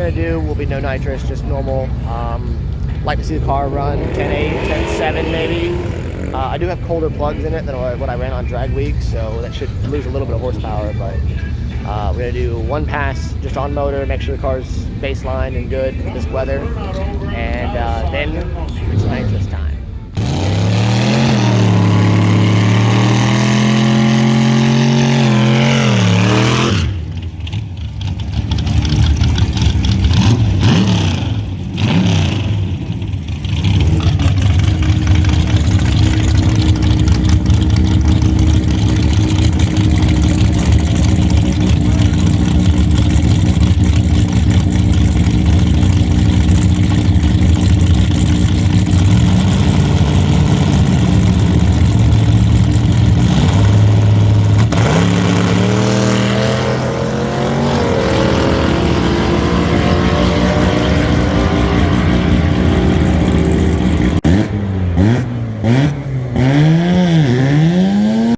going to do will be no nitrous, just normal. Like to see the car run 10.8, 10.7 maybe. I do have colder plugs in it than what I ran on drag week, so that should lose a little bit of horsepower, but we're going to do one pass just on motor, make sure the car's baseline and good with this weather, and then it's nitrous time.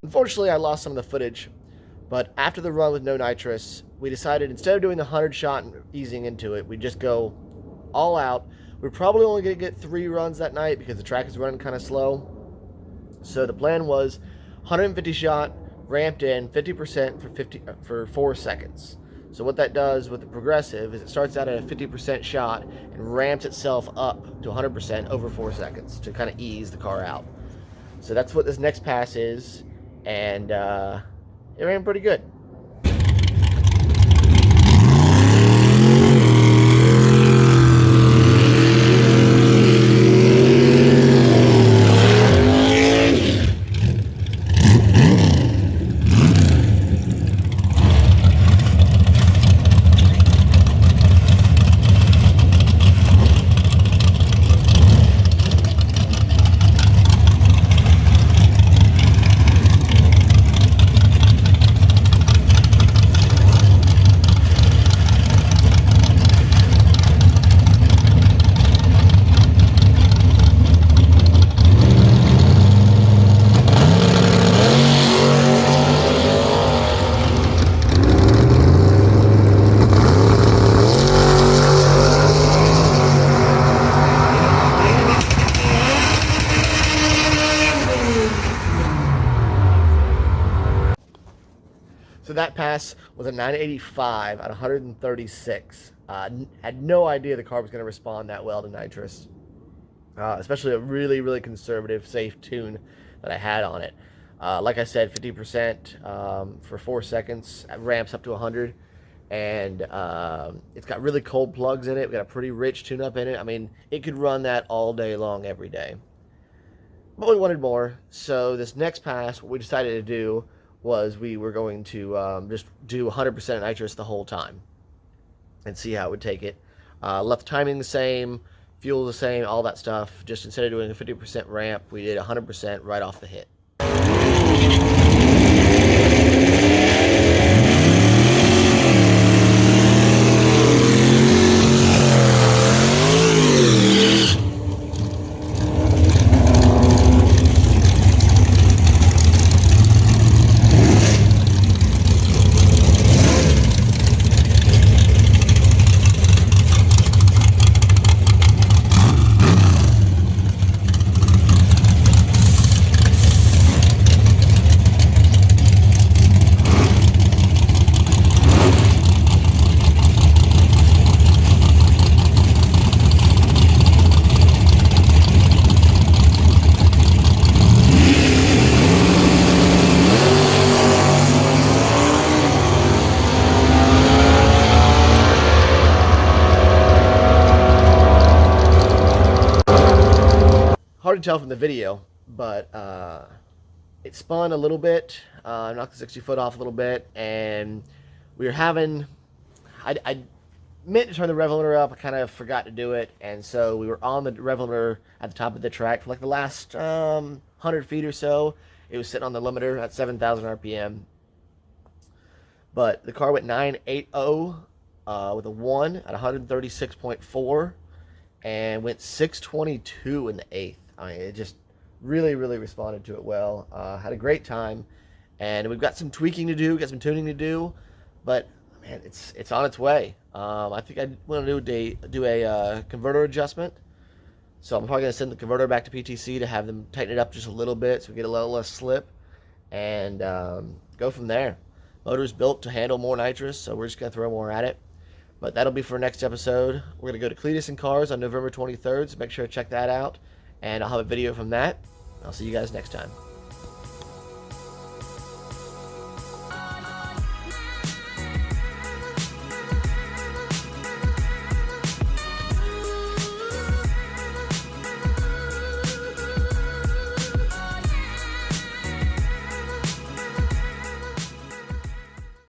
Unfortunately, I lost some of the footage, but after the run with no nitrous, we decided instead of doing the 100 shot and easing into it, we'd just go all out. We're probably only going to get 3 runs that night because the track is running kind of slow. So the plan was 150 shot, ramped in 50% for 4 seconds. So what that does with the progressive is it starts out at a 50% shot and ramps itself up to 100% over 4 seconds to kind of ease the car out. So that's what this next pass is. And it ran pretty good. So that pass was a 985 at 136. Had no idea the car was going to respond that well to nitrous, especially a really, really conservative, safe tune that I had on it. Like I said, 50% for 4 seconds, ramps up to 100, and it's got really cold plugs in it. We got a pretty rich tune-up in it. I mean, it could run that all day long, every day. But we wanted more, so this next pass, what we decided to do was we were going to just do 100% nitrous the whole time and see how it would take it. Left timing the same, fuel the same, all that stuff. Just instead of doing a 50% ramp, we did 100% right off the hit. Hard to tell from the video, but it spun a little bit, knocked the 60 foot off a little bit, and we were having, I meant to turn the rev limiter up, I kind of forgot to do it, and so we were on the rev limiter at the top of the track for like the last 100 feet or so. It was sitting on the limiter at 7,000 RPM, but the car went 980 with a 1 at 136.4 and went 622 in the 8th. I mean, it just really, really responded to it well. Had a great time, and we've got some tweaking to do, got some tuning to do, but man, it's on its way. I think I want to do a converter adjustment. So I'm probably gonna send the converter back to PTC to have them tighten it up just a little bit so we get a little less slip, and go from there. Motor's built to handle more nitrous, so we're just gonna throw more at it. But that'll be for next episode. We're gonna go to Cletus and Cars on November 23rd, so make sure to check that out, and I'll have a video from that. I'll see you guys next time.